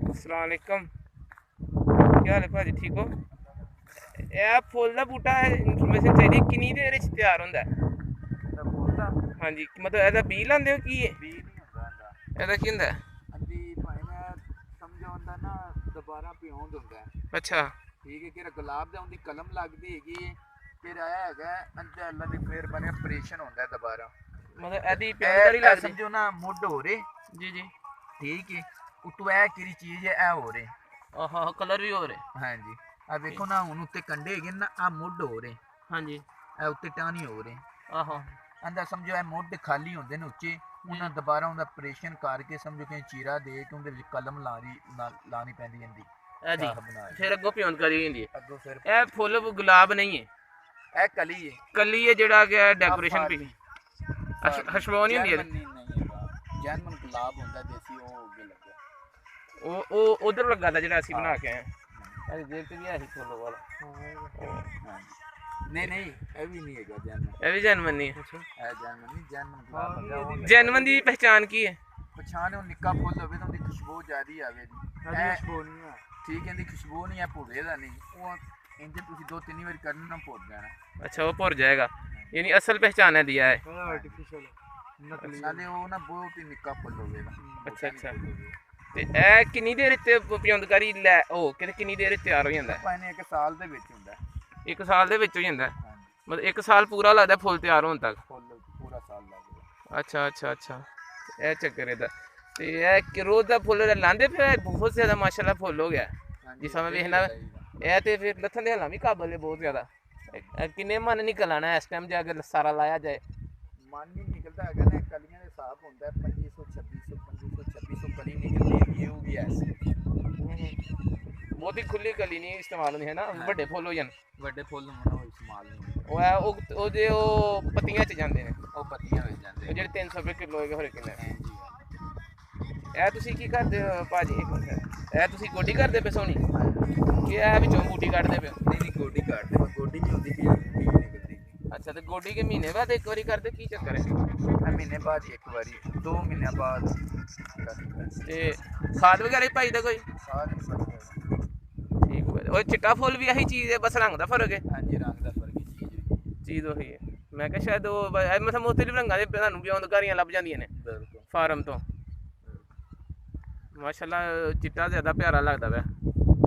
अस्सलाम वालेकुम, क्या हाल है भाजी, ठीक हो? यह फुल का बूटा इन्फॉर्मेशन चाहिए किन्नी देर च तैयार होंदा है? हाँ जी, मतलब एदा बी लांदे हो कि एदा की होंदा है? अच्छा ठीक है, कि गुलाब दा उंदी कलम लगदी हैगी है, फिर आया हैगा अंदर अल्लाह दी मेहरबानी ऑपरेशन होंदा है दोबारा। मतलब एदी प्योंदकारी लगदी समझो ना मुड हो रहे जी जी, ठीक है, उतों ए केड़ी चीज है ए हो रहे। हाँ कलर भी हो रहे। हाँ जी, आ देखो ना हुन उत्ते कंडे हैगे ना, आ मुड हो रहे। हाँ जी, ए उत्ते टानी हो रहे। आहो अंदर समझो ए मुड खाली होंदे ने उच्चे, उन्हां दोबारा उंदा ऑपरेशन करके समझो कि चीरा दे के उंदे विच कलम लानी पैंदी इंदी एदी शाह बना के। फिर अगों प्योंदकारी होंदी है। अगों फिर ए फुल गुलाब नहीं है, ए कली है, कली है जेड़ा गया डेकोरेशन भी हशबो नहीं होंदी जैनमन नहीं हैगा, जैनमन गुलाब होंदा देसी, ओ होगे लगे ओ उधर लगा था जेड़ा ਅਸੀਂ ਬਣਾ ਕੇ ਆਏ ਹਾਂ। ਦੇਖ ਤੇ ਵੀ ਹੈ ਹੀ ਫੁੱਲ ਵਾਲਾ। नहीं नहीं ये भी नहीं है जैनमन, ਇਹ ਵੀ ਜੈਨਮਨ ਨਹੀਂ ਹੈ। है जैनमन नहीं, जैनमन गुलाब होंदा। ਜੈਨਮਨ ਦੀ ਪਹਿਚਾਨ ਕੀ ਹੈ? पछाण है निक्का फुल होवे तो उंदी खुशबू ज्यादा आवे दी। खुशबू नहीं है ठीक है, इंदी खुशबू नहीं है, भुरे दा नहीं, वो इंजे तुसी 2-3 बार करने ना भुर जाना। अच्छा वो भुर जाएगा, यानी असल पहचान है दिया है आर्टिफिशियल नकली नाले वो ना बहुत ही निक्का फुल होवेगा। अच्छा अच्छा, ਤੇ ਇਹ ਕਿੰਨੀ ਦੇਰ ਤੇ ਪਿਉਂਦਕਾਰੀ ਲੈ ਉਹ ਕਿੰਨੀ ਦੇਰ ਤਿਆਰ ਹੋ ਜਾਂਦਾ? ਪਾਣੇ ਇੱਕ ਸਾਲ ਦੇ ਵਿੱਚ ਹੁੰਦਾ, ਇੱਕ ਸਾਲ ਦੇ ਵਿੱਚ ਹੋ ਜਾਂਦਾ, ਮਤਲਬ ਇੱਕ ਸਾਲ ਪੂਰਾ ਲੱਗਦਾ ਫੁੱਲ ਤਿਆਰ ਹੋਣ ਤੱਕ? ਫੁੱਲ ਪੂਰਾ ਸਾਲ ਲੱਗਦਾ। ਅੱਛਾ ਅੱਛਾ ਅੱਛਾ, ਇਹ ਚੱਕਰ ਇਹਦਾ। ਤੇ ਇਹ ਰੋਜ਼ ਦਾ ਫੁੱਲ ਲਾਉਂਦੇ ਫਿਰ ਬਹੁਤ ਜ਼ਿਆਦਾ ਮਾਸ਼ਾਅੱਲਾ ਫੁੱਲ ਹੋ ਗਿਆ ਜਿਸ ਸਮੇਂ ਵੇਖਣਾ। ਇਹ ਤੇ ਫਿਰ ਲੱਥਣ ਦੇ ਹਲਾਂ ਵੀ ਕਾਬਲ ਹੈ ਬਹੁਤ ਜ਼ਿਆਦਾ। ਕਿੰਨੇ ਮਨ ਨਿਕਲ ਆਣਾ ਇਸ ਟਾਈਮ ਜੇ ਅਗਰ ਸਾਰਾ ਲਾਇਆ ਜਾਏ? मन नहीं निकलता है ना, कलियां दे हिसाब होंदा है 2500 कली निकलती है, ये भी ऐसे बहुत ही खुली कली नहीं इस्तेमाल होंदी है ना, ਵੱਡੇ ਫੁੱਲ ਹੋ ਜਾਣ। ਵੱਡੇ ਫੁੱਲ ਹੋਣਾ ਉਹ ਇਸਤੇਮਾਲ ਨਹੀਂ ਹੁੰਦੇ, ਉਹ ਹੈ ਉਹਦੇ ਉਹ ਪੱਤੀਆਂ 'ਚ ਜਾਂਦੇ ਨੇ, ਉਹ ਪੱਤੀਆਂ ਵਿੱਚ ਜਾਂਦੇ ਜਿਹੜੇ 300 ਰੁਪਏ ਕਿਲੋ ਹੋਏਗਾ ਹੋਰ ਕਿੰਨੇ। ਜੀ। ਇਹ ਤੁਸੀਂ ਕੀ ਕਰਦੇ ਹੋ ਭਾਜੀ? ਇਹ ਤੁਸੀਂ ਗੋਡੀ ਕਰਦੇ ਪਏ ਸੋਣੀ ਕਿ ਇਹ ਵਿੱਚੋਂ ਬੂਟੀ ਕੱਢਦੇ ਪਏ? ਨਹੀਂ ਗੋਡੀ ਕੱਢਦੇ, ਮੈਂ ਗੋਡੀ ਨਹੀਂ ਹੁੰਦੀ ਪਈ ਨਿਕਲਦੀ। ਅੱਛਾ, ਤੇ ਗੋਡੀ ਕੇ ਮਹੀਨੇ ਬਾਅਦ ਇੱਕ ਵਾਰੀ ਕਰਦੇ ਕੀ ਚੱਕਰ ਹੈ? ਮਹੀਨੇ ਬਾਅਦ ਇੱਕ ਵਾਰੀ, 2 ਮਹੀਨਿਆਂ ਬਾਅਦ। ਤੇ ਖਾਦ ਵਗੈਰਾ ਹੀ ਪਾਈ ਦਾ ਕੋਈ? ਖਾਦ ਠੀਕ ਹੈ। ਉਹ ਚਿੱਟਾ ਫੁੱਲ ਵੀ ਆਹੀ ਚੀਜ਼ ਹੈ, ਬਸ ਰੰਗ ਦਾ ਫਰਕ ਹੈ? ਹਾਂਜੀ ਰੰਗ ਦਾ ਫਰਕ ਹੈ, ਚੀਜ਼ ਉਹੀ ਹੈ। ਮੈਂ ਕਿਹਾ ਸ਼ਾਇਦ ਉਹ ਮਤਲਬ ਮੁਖਤਲਿਫ ਰੰਗਾਂ ਦੇ ਤੁਹਾਨੂੰ ਪਿਉਂਦਕਾਰੀਆਂ ਲੱਭ ਜਾਂਦੀਆਂ ਨੇ ਫਾਰਮ ਤੋਂ। ਮਾਸ਼ਾਅੱਲਾ ਚਿੱਟਾ ਜ਼ਿਆਦਾ ਪਿਆਰਾ ਲੱਗਦਾ ਵਾ।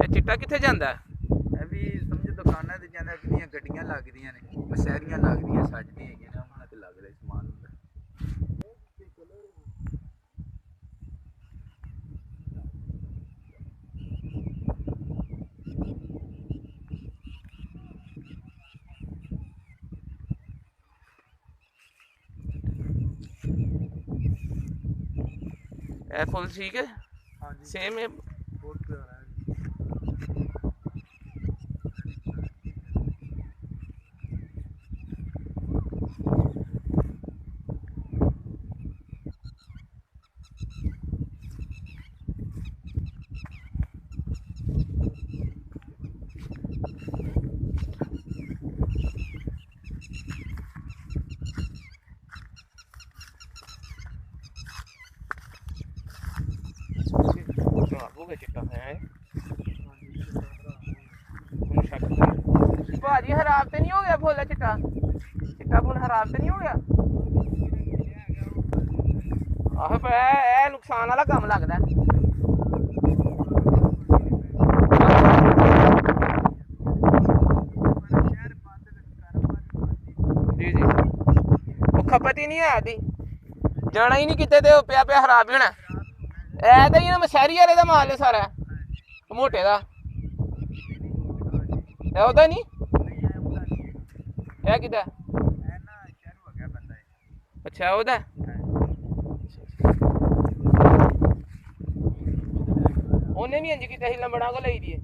ਇਹ ਚਿੱਟਾ ਕਿੱਥੇ ਜਾਂਦਾ? ਇਹ ਵੀ ਸਮਝੋ ਦੁਕਾਨਾਂ ਤੇ ਜਾਂਦਾ, ਕਿੰਨੀਆਂ ਗੱਡੀਆਂ ਲੱਗਦੀਆਂ ਨੇ, ਮਸ਼ਹਰੀਆਂ ਲੱਗਦੀਆਂ ਸਾਡੀਆਂ ਹੈਗੀਆਂ ਨੇ, ਉਹਨਾਂ ਤੇ ਲੱਗਦਾ ਸਮਾਨ ਹੁੰਦਾ। ਇਹ ਫੁੱਲ ਠੀਕ ਹੈ, ਸੇਮ ਹੈ। ਬਹੁਤ ਪਿਆਰਾ ਹੈ। ਭਾਜੀ ਖਰਾਬ ਤੇ ਨਹੀਂ ਹੋ ਗਿਆ ਫੁੱਲ ਚਿੱਟਾ ਚਿੱਟਾ ਫੁੱਲ ਖਰਾਬ ਤੇ ਨਹੀਂ ਹੋ ਗਿਆ ਆਹ ਪਰ ਇਹ ਨੁਕਸਾਨ ਵਾਲਾ ਕੰਮ ਲੱਗਦਾ ਜੀ ਜੀ ਉਹ ਖਪਤ ਹੀ ਨਹੀਂ ਹੈ ਦੀ ਜਾਣਾ ਹੀ ਨਹੀਂ ਕਿਤੇ ਤੇ ਪਿਆ ਪਿਆ ਖਰਾਬ ਹੀ ਹੋਣਾ ਇਹ ਤਾਂ ਹੀ ਨਾ ਮਸ਼ਹਿਰੀ ਵਾਲੇ ਦਾ ਮਾਲ ਹੈ ਸਾਰਾ ਮੋਟੇ ਦਾ ਇਹ ਉਹਦਾ ਨਹੀਂ ਇਹ ਕਿਦਾ ਅੱਛਾ ਉਹਦਾ ਉਹਨੇ ਵੀ ਇੰਜ ਕੀਤਾ ਸੀ ਲੰਬੜਾ ਕੋ ਲਈ ਦੀ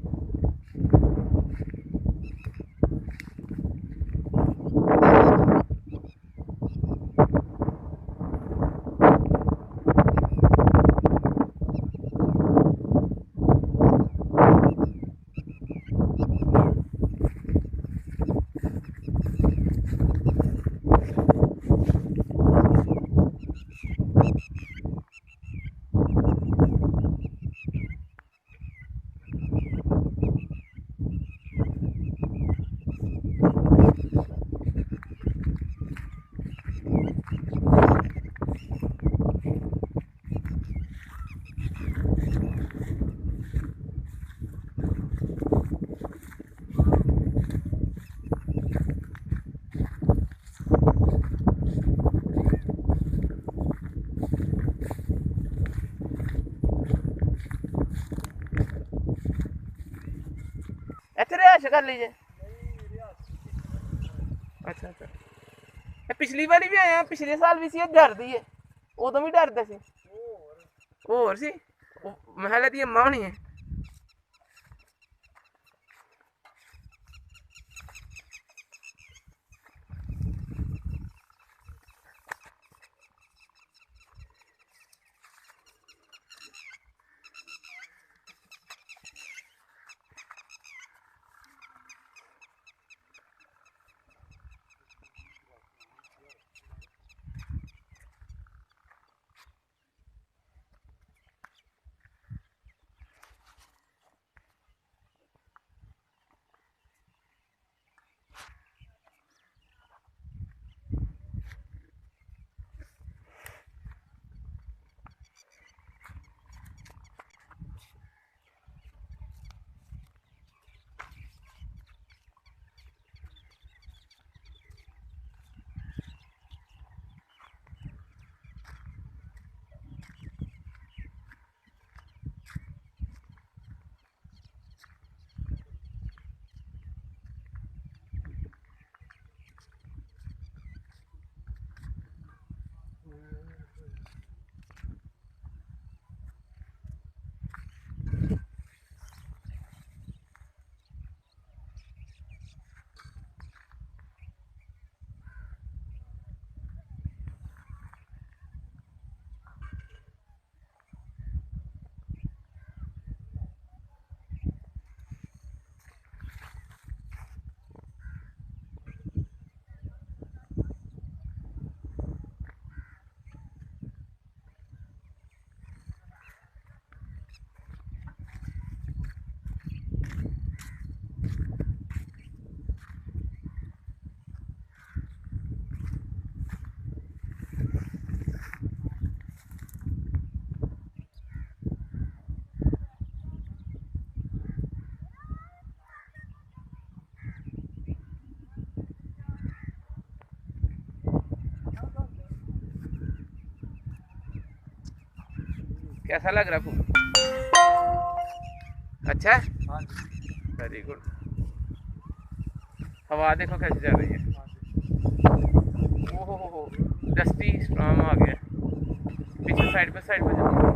ਇੱਥੇ ਰਿਹਾਇਸ਼ ਕਰ ਲਈ ਜੇ ਅੱਛਾ ਅੱਛਾ ਇਹ ਪਿਛਲੀ ਵਾਰੀ ਵੀ ਆਇਆ ਪਿਛਲੇ ਸਾਲ ਵੀ ਸੀ ਇਹ ਡਰਦੀ ਹੈ ਉਦੋਂ ਵੀ ਡਰਦਾ ਸੀ ਹੋਰ ਸੀ ਮਹਿਲੇ ਦੀ ਅੰਮਾ ਹੋਣੀ ਹੈ कैसा लग रहा फूल अच्छा है वेरी गुड हवा देखो कैसे चल रही है ओहो डस्टी स्ट्रॉन्ग आ गया पीछे साइड पे जाओ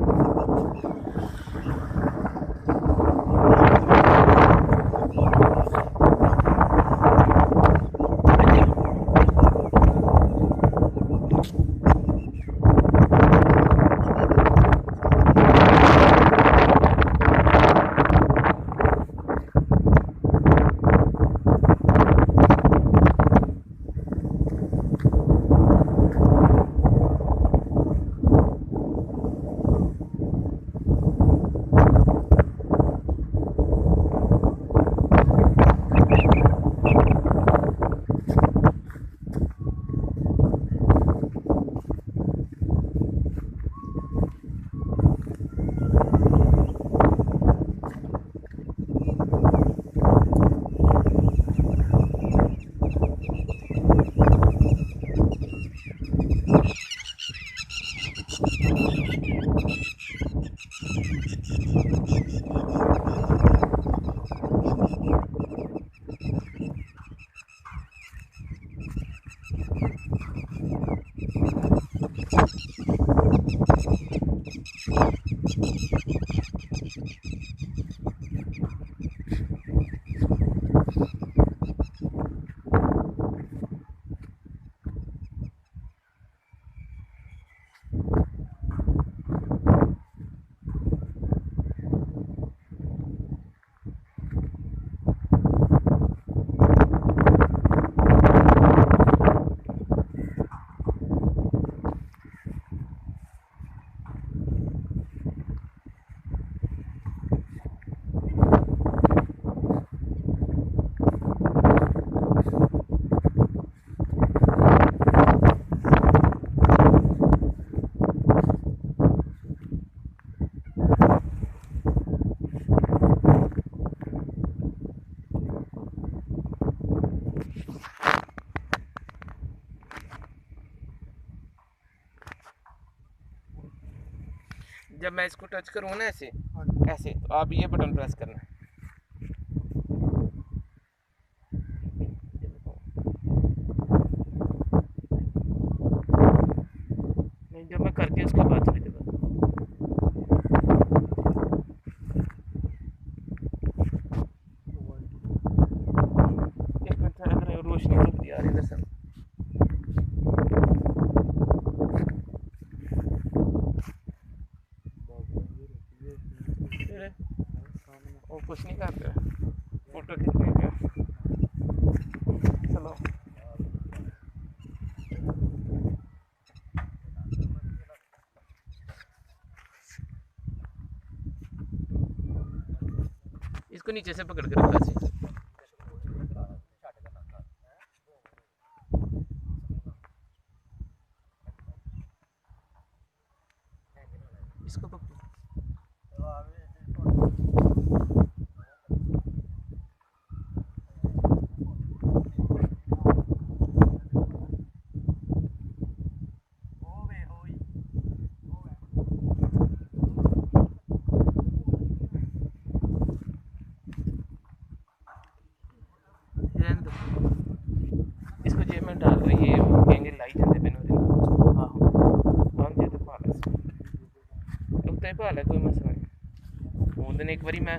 जब मैं इसको टच करूँगा ना ऐसे हाँ जी। ऐसे, तो आप ये बटन प्रेस करना है। नहीं, जब मैं करके उसके बाद चली देगा। एक मिनट अगर रोशनी तो आ रही है सर। वो कुछ नहीं कर रहा, फोटो खींचने का। चलो इसको नीचे से पकड़ के रखा सी। इसको पकड़। रहने दो। इसको जेब में डाल दो, ये कहेंगे लाई जाते बिन हाँ हम जे तो पा लै उत्ते पा लै, कोई मसला नहीं। उस दिन एक बारी मैं